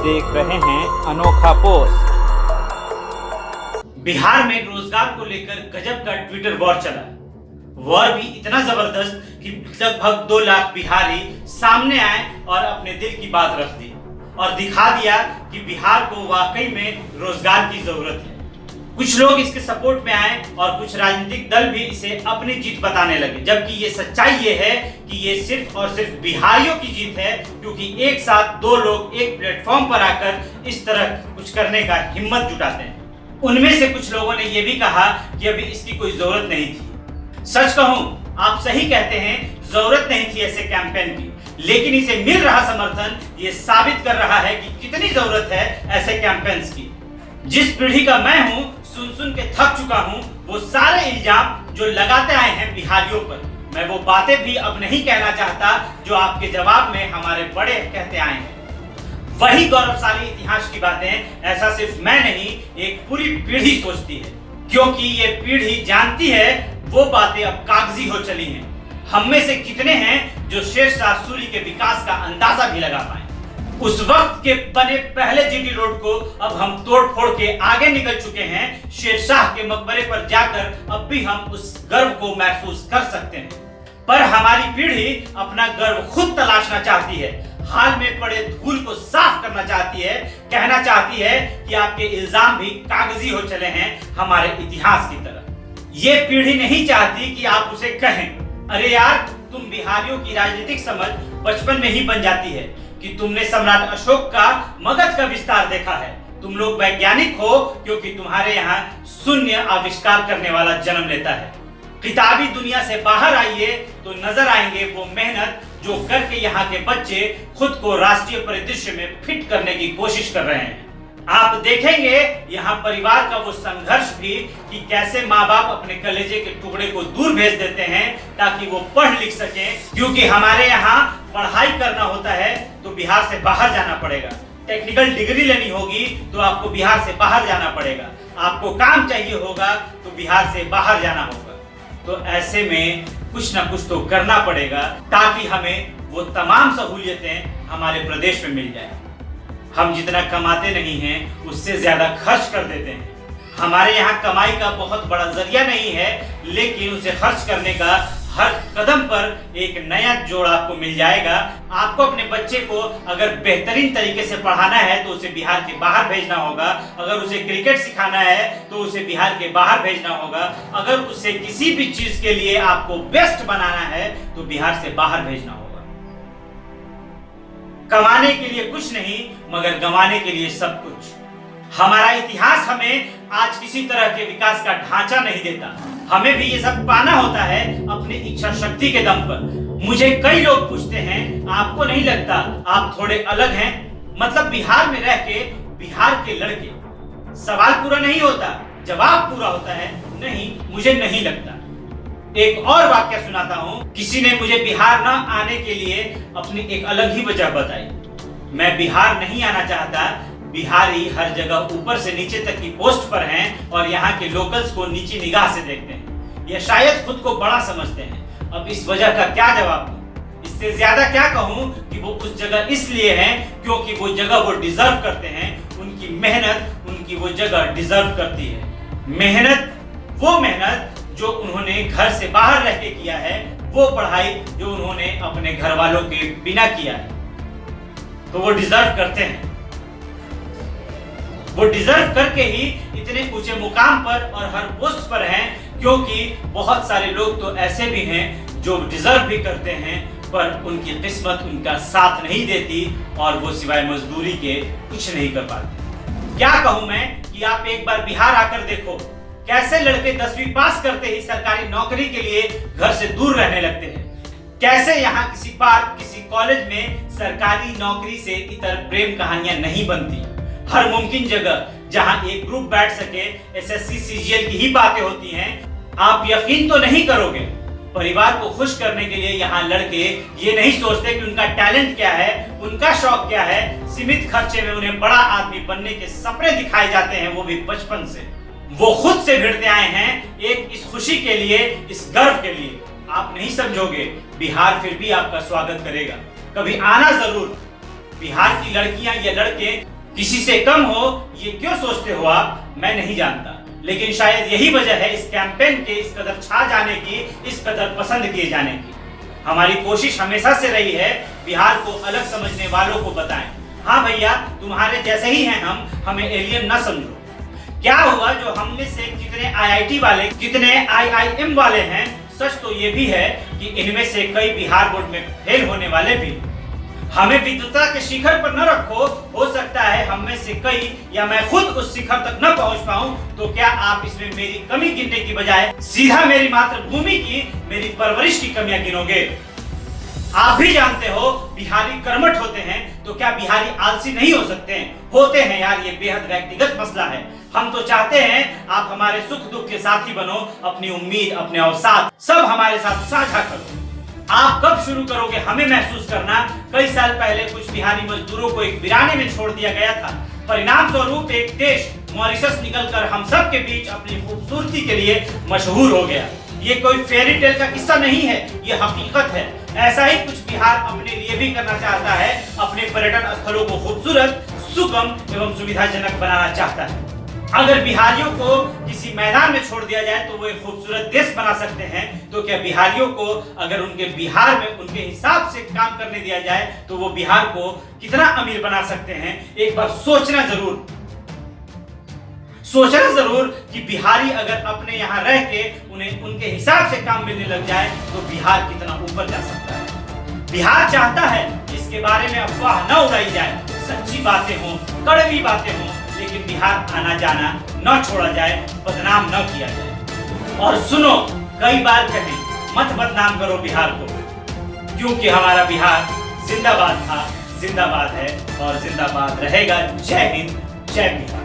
देख रहे हैं अनोखा पोस्ट। बिहार में रोजगार को लेकर गजब का ट्विटर वॉर चला। वॉर भी इतना जबरदस्त कि लगभग 2 लाख बिहारी सामने आए और अपने दिल की बात रख दी और दिखा दिया कि बिहार को वाकई में रोजगार की जरूरत है। कुछ लोग इसके सपोर्ट में आए और कुछ राजनीतिक दल भी इसे अपनी जीत बताने लगे, जबकि ये सच्चाई ये है कि ये सिर्फ और सिर्फ बिहारियों की जीत है, क्योंकि एक साथ 2 लोग एक प्लेटफॉर्म पर आकर इस तरह कुछ करने का हिम्मत जुटाते हैं। उनमें से कुछ लोगों ने यह भी कहा कि अभी इसकी कोई जरूरत नहीं थी। सच कहूं, आप सही कहते हैं, जरूरत नहीं थी ऐसे कैंपेन की, लेकिन इसे मिल रहा समर्थन ये साबित कर रहा है कि कितनी जरूरत है ऐसे कैंपेन्स की। जिस पीढ़ी का मैं हूं, सुन के थक चुका हूं वो सारे इल्जाम जो लगाते आए हैं बिहारियों पर। मैं वो बातें भी अब नहीं कहना चाहता जो आपके जवाब में हमारे बड़े कहते आए हैं। वही गौरवशाली इतिहास की बातें ऐसा सिर्फ मैं नहीं, एक पूरी पीढ़ी सोचती है, क्योंकि ये पीढ़ी जानती है वो बातें अब कागजी हो चली हैं। हम में से कितने हैं जो शेरशाह सूरी के विकास का अंदाजा भी लगा पाए। उस वक्त के बने पहले जीटी रोड को अब हम तोड़ फोड़ के आगे निकल चुके हैं। शेरशाह के मकबरे पर जाकर अब भी हम उस गर्व को महसूस कर सकते हैं, पर हमारी पीढ़ी अपना गर्व खुद तलाशना चाहती है, हाल में पड़े धूल को साफ करना चाहती है, कहना चाहती है कि आपके इल्जाम भी कागजी हो चले हैं हमारे इतिहास की तरह। ये पीढ़ी नहीं चाहती कि आप उसे कहें, अरे यार तुम बिहारियों की राजनीतिक समझ बचपन में ही बन जाती है कि तुमने सम्राट अशोक का मगध का विस्तार देखा है, तुम लोग वैज्ञानिक हो क्योंकि तुम्हारे यहाँ शून्य आविष्कार करने वाला जन्म लेता है। किताबी दुनिया से बाहर आइए तो नजर आएंगे वो मेहनत जो करके यहाँ के बच्चे खुद को राष्ट्रीय परिदृश्य में फिट करने की कोशिश कर रहे हैं। आप देखेंगे यहाँ परिवार का वो संघर्ष भी कि कैसे माँ बाप अपने कलेजे के टुकड़े को दूर भेज देते हैं ताकि वो पढ़ लिख सके, क्योंकि हमारे यहाँ पढ़ाई करना होता है तो बिहार से बाहर जाना पड़ेगा। टेक्निकल डिग्री लेनी होगी तो आपको बिहार से बाहर जाना पड़ेगा, आपको काम चाहिए होगा तो बिहार से बाहर जाना होगा। तो ऐसे में कुछ ना कुछ तो करना पड़ेगा ताकि हमें वो तमाम सहूलियतें हमारे प्रदेश में मिल जाए। हम जितना कमाते नहीं हैं उससे ज्यादा खर्च कर देते हैं। हमारे यहाँ कमाई का बहुत बड़ा जरिया नहीं है, लेकिन उसे खर्च करने का हर कदम पर एक नया जोड़ आपको मिल जाएगा। आपको अपने बच्चे को अगर बेहतरीन तरीके से पढ़ाना है तो उसे बिहार के बाहर भेजना होगा, अगर उसे क्रिकेट सिखाना है तो उसे बिहार के बाहर भेजना होगा, अगर उसे किसी भी चीज के लिए आपको बेस्ट बनाना है तो बिहार से बाहर भेजना होगा। कमाने के लिए कुछ नहीं मगर गंवाने के लिए सब कुछ। हमारा इतिहास हमें आज किसी तरह के विकास का ढांचा नहीं देता, हमें भी ये सब पाना होता है अपनी इच्छा शक्ति के दम पर। मुझे कई लोग पूछते हैं, आपको नहीं लगता आप थोड़े अलग हैं? मतलब बिहार में रह के बिहार के लड़के। सवाल पूरा नहीं होता, जवाब पूरा होता है, नहीं मुझे नहीं लगता। एक और वाक्य सुनाता हूं। किसी ने मुझे बिहार न आने के लिए अपनी एक अलग ही वजह बताई। मैं बिहार नहीं आना चाहता, बिहारी हर जगह ऊपर से नीचे तक की पोस्ट पर हैं और यहाँ के लोकल्स को नीची निगाह से देखते हैं, या शायद खुद को बड़ा समझते हैं। अब इस वजह का क्या जवाब दूं? इससे ज्यादा क्या कहूं कि वो उस जगह इसलिए हैं क्योंकि वो जगह वो डिजर्व करते हैं, उनकी मेहनत उनकी वो जगह डिजर्व करती है। वो मेहनत जो उन्होंने घर से बाहर रह के किया है, वो पढ़ाई जो उन्होंने अपने घर वालों के बिना किया है, तो वो डिजर्व करते हैं। वो डिजर्व करके ही इतने ऊंचे मुकाम पर और हर पोस्ट पर हैं, क्योंकि बहुत सारे लोग तो ऐसे भी हैं जो डिजर्व भी करते हैं पर उनकी किस्मत उनका साथ नहीं देती और वो सिवाय मजदूरी के कुछ नहीं कर पाते। क्या कहूं मैं कि आप एक बार बिहार आकर देखो, कैसे लड़के 10वीं पास करते ही सरकारी नौकरी के लिए घर से दूर रहने लगते हैं, कैसे यहाँ किसी पार्क किसी कॉलेज में सरकारी नौकरी से इतर प्रेम कहानियां नहीं बनती। हर मुमकिन जगह जहां एक ग्रुप बैठ सके एसएससी सीजीएल की ही बातें होती हैं। आप यकीन तो नहीं करोगे, परिवार को खुश करने के लिए यहाँ लड़के ये नहीं सोचते कि उनका टैलेंट क्या है, उनका शौक क्या है। सीमित खर्चे में उन्हें बड़ा आदमी बनने के सपने दिखाए जाते हैं, वो भी बचपन से। वो खुद से भिड़ते आए हैं एक इस खुशी के लिए, इस गर्व के लिए। आप नहीं समझोगे, बिहार फिर भी आपका स्वागत करेगा। कभी आना जरूर। बिहार की लड़कियां या लड़के किसी से कम हो ये क्यों सोचते हो आप, मैं नहीं जानता, लेकिन शायद यही वजह है इस कैंपेन के इस कदर छा जाने की, इस कदर पसंद किए जाने की। हमारी कोशिश हमेशा से रही है बिहार को अलग समझने वालों को बताएं। हाँ भैया, तुम्हारे जैसे ही हैं हम, हमें एलियन ना समझो। क्या हुआ जो हम में से कितने आईआईटी वाले, कितने आईआईएम वाले हैं, सच तो ये भी है कि इनमें से कई बिहार बोर्ड में फेल होने वाले भी। हमें विद्वता के शिखर पर न रखो, हो सकता है हम में से कई या मैं खुद उस शिखर तक न पहुंच पाऊं, तो क्या आप इसमें मेरी कमी गिनने की बजाय सीधा मेरी मातृभूमि की, मेरी परवरिश की कमियां गिनोगे? आप भी जानते हो बिहारी कर्मठ होते हैं, तो क्या बिहारी आलसी नहीं हो सकते हैं? होते हैं यार, ये बेहद व्यक्तिगत मसला है। हम तो चाहते हैं आप हमारे सुख दुख के साथी बनो, अपनी उम्मीद, अपने अवसाद सब हमारे साथ साझा करो। आप कब शुरू करोगे हमें महसूस करना? कई साल पहले कुछ बिहारी मजदूरों को एक वीराने में छोड़ दिया गया था। परिणाम स्वरूप एक देश मॉरिशस निकलकर हम सब के बीच अपनी खूबसूरती के लिए मशहूर हो गया। ये कोई फेरी टेल का किस्सा नहीं है, ये हकीकत है। ऐसा ही कुछ बिहार अपने लिए भी करना चाहता है, अपने पर्यटन स्थलों को खूबसूरत, सुगम एवं सुविधाजनक बनाना चाहता है। अगर बिहारियों को किसी मैदान में छोड़ दिया जाए तो वो एक खूबसूरत देश बना सकते हैं, तो क्या बिहारियों को अगर उनके बिहार में उनके हिसाब से काम करने दिया जाए तो वो बिहार को कितना अमीर बना सकते हैं? एक बार सोचना जरूर कि बिहारी अगर अपने यहाँ रह के उन्हें उनके हिसाब से काम मिलने लग जाए तो बिहार कितना ऊपर जा सकता है। बिहार चाहता है इसके बारे में अफवाह न उड़ाई जाए, सच्ची बातें हों, कड़वी बातें हों, लेकिन बिहार आना जाना न छोड़ा जाए, बदनाम न किया जाए। और सुनो, कई बार कहें, मत बदनाम करो बिहार को, क्योंकि हमारा बिहार जिंदाबाद था, जिंदाबाद है और जिंदाबाद रहेगा। जय हिंद, जय बिहार।